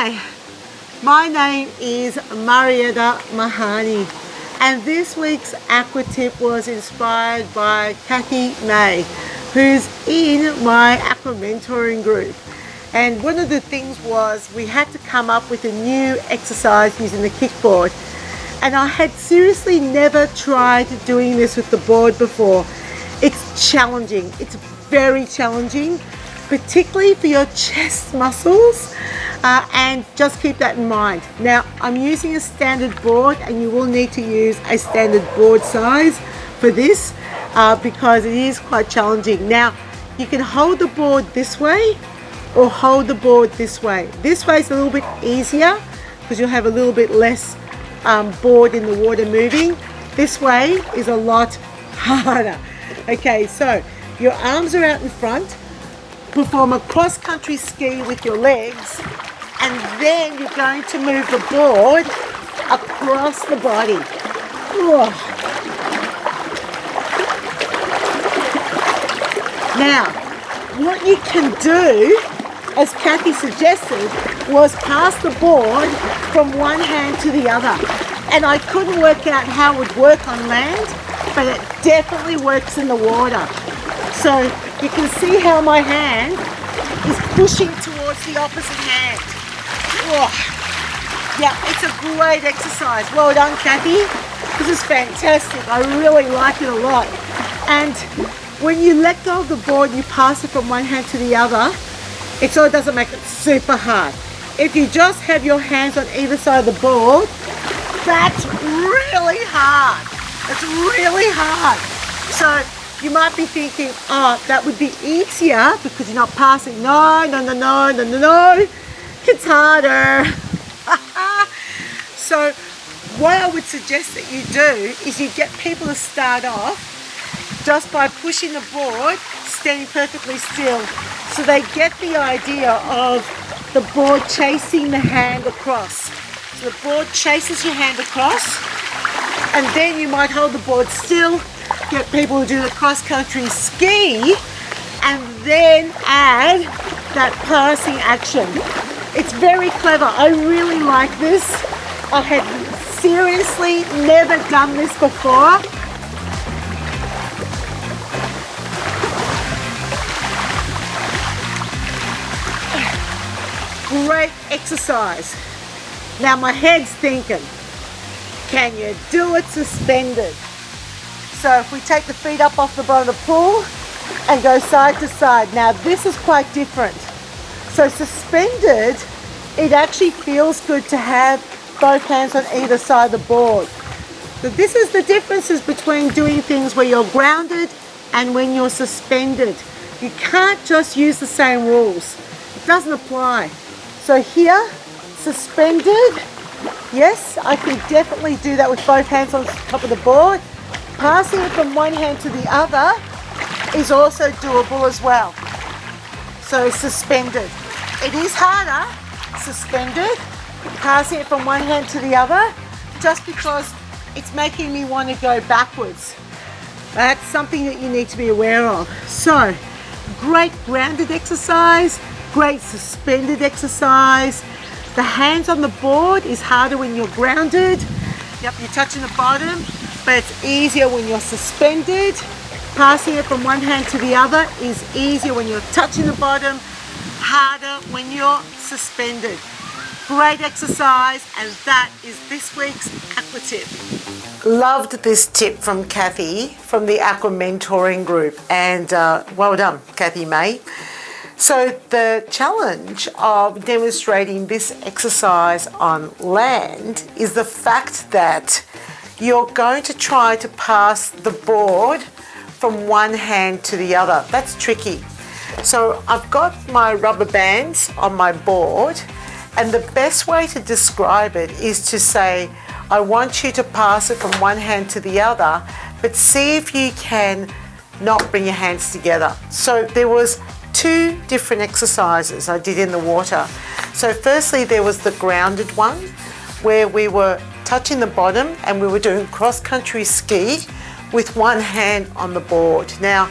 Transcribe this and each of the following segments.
Hi, my name is Marietta Mahani, and this week's Aqua tip was inspired by Kathy May, who's in my Aqua mentoring group. And one of the things was we had to come up with a new exercise using the kickboard. And I had seriously never tried doing this with the board before. It's challenging, it's very challenging, particularly for your chest muscles, and just keep that in mind. Now, I'm using a standard board, and you will need to use a standard board size for this because it is quite challenging. Now, you can hold the board this way or hold the board this way. This way is a little bit easier because you'll have a little bit less board in the water moving. This way is a lot harder. Okay, so your arms are out in front. Perform a cross-country ski with your legs, and then you're going to move the board across the body. Now, what you can do, as Kathy suggested, was pass the board from one hand to the other. And I couldn't work out how it would work on land, but it definitely works in the water. So you can see how my hand is pushing towards the opposite hand. Yeah, it's a great exercise. Well done, Kathy. This is fantastic. I really like it a lot. And when you let go of the board and you pass it from one hand to the other, it sort of doesn't make it super hard. If you just have your hands on either side of the board, that's really hard. It's really hard. So you might be thinking, oh, that would be easier because you're not passing. No. It's harder. So what I would suggest that you do is you get people to start off just by pushing the board, standing perfectly still, so they get the idea of the board chasing the hand across. So the board chases your hand across, and then you might hold the board still, get people to do the cross-country ski, and then add that passing action. It's very clever. I really like this. I had seriously never done this before. Great exercise. Now my head's thinking, can you do it suspended? So if we take the feet up off the bottom of the pool and go side to side. Now this is quite different. So suspended, it actually feels good to have both hands on either side of the board. So this is the differences between doing things where you're grounded and when you're suspended. You can't just use the same rules. It doesn't apply. So here, suspended, yes, I can definitely do that with both hands on top of the board. Passing it from one hand to the other is also doable as well. So suspended. It is harder, suspended, passing it from one hand to the other, just because it's making me want to go backwards. That's something that you need to be aware of. So, great grounded exercise, great suspended exercise. The hands on the board is harder when you're grounded. Yep, you're touching the bottom, but it's easier when you're suspended. Passing it from one hand to the other is easier when you're touching the bottom, harder when you're suspended. Great exercise, and that is this week's Aqua tip. Loved this tip from Kathy from the Aqua mentoring group, and well done, Kathy May. So the challenge of demonstrating this exercise on land is the fact that you're going to try to pass the board from one hand to the other. That's tricky. So I've got my rubber bands on my board, and the best way to describe it is to say, I want you to pass it from one hand to the other, but see if you can not bring your hands together. So there was two different exercises I did in the water. So firstly, there was the grounded one where we were touching the bottom and we were doing cross-country ski with one hand on the board. Now,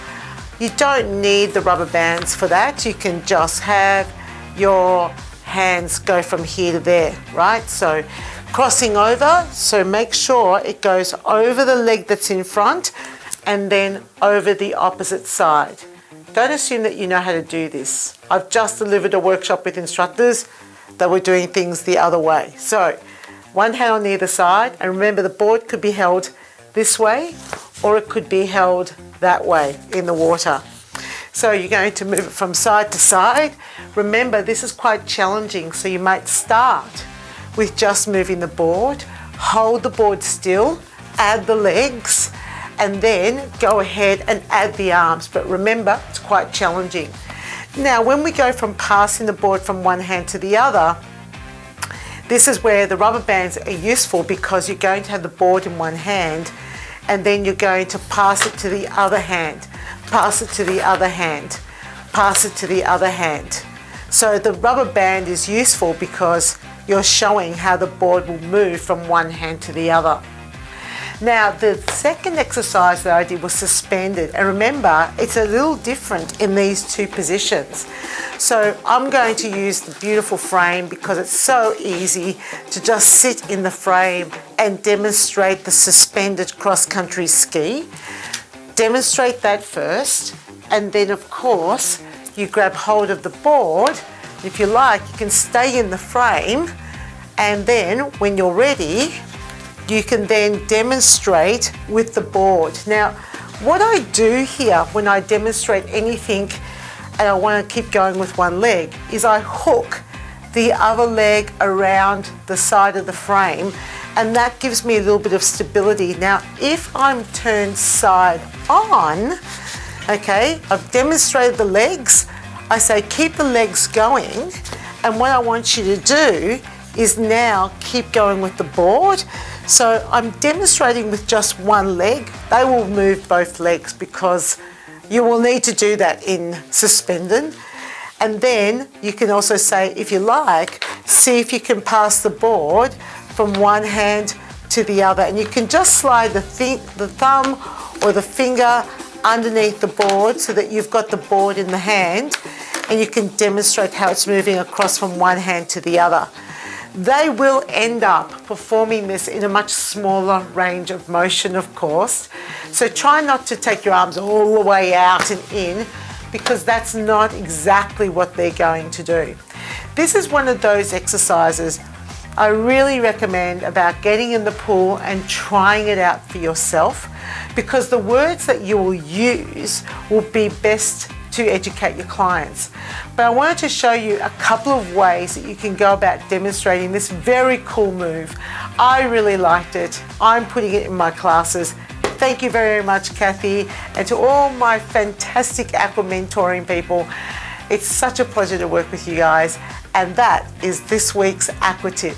you don't need the rubber bands for that. You can just have your hands go from here to there, right? So crossing over, so make sure it goes over the leg that's in front and then over the opposite side. Don't assume that you know how to do this. I've just delivered a workshop with instructors that were doing things the other way. So one hand on either side, and remember the board could be held this way or it could be held that way in the water. So you're going to move it from side to side. Remember, this is quite challenging, so you might start with just moving the board, hold the board still, add the legs, and then go ahead and add the arms. But remember, it's quite challenging. Now, when we go from passing the board from one hand to the other, this is where the rubber bands are useful, because you're going to have the board in one hand and then you're going to pass it to the other hand, pass it to the other hand, pass it to the other hand. So the rubber band is useful because you're showing how the board will move from one hand to the other. Now, the second exercise that I did was suspended, and remember, it's a little different in these two positions. So I'm going to use the beautiful frame because it's so easy to just sit in the frame and demonstrate the suspended cross-country ski. Demonstrate that first, and then of course you grab hold of the board. If you like, you can stay in the frame, and then when you're ready, you can then demonstrate with the board. Now, what I do here when I demonstrate anything and I want to keep going with one leg is I hook the other leg around the side of the frame, and that gives me a little bit of stability. Now, if I'm turned side on, okay, I've demonstrated the legs, I say keep the legs going, and what I want you to do is now keep going with the board. So I'm demonstrating with just one leg. They will move both legs because you will need to do that in suspended. And then you can also say, if you like, see if you can pass the board from one hand to the other. And you can just slide the thumb or the finger underneath the board so that you've got the board in the hand, and you can demonstrate how it's moving across from one hand to the other. They will end up performing this in a much smaller range of motion, of course. So try not to take your arms all the way out and in, because that's not exactly what they're going to do. This is one of those exercises I really recommend about getting in the pool and trying it out for yourself, because the words that you will use will be best to educate your clients. But I wanted to show you a couple of ways that you can go about demonstrating this very cool move. I really liked it. I'm putting it in my classes. Thank you very much, Kathy, and to all my fantastic Aqua mentoring people. It's such a pleasure to work with you guys, and that is this week's Aqua tip.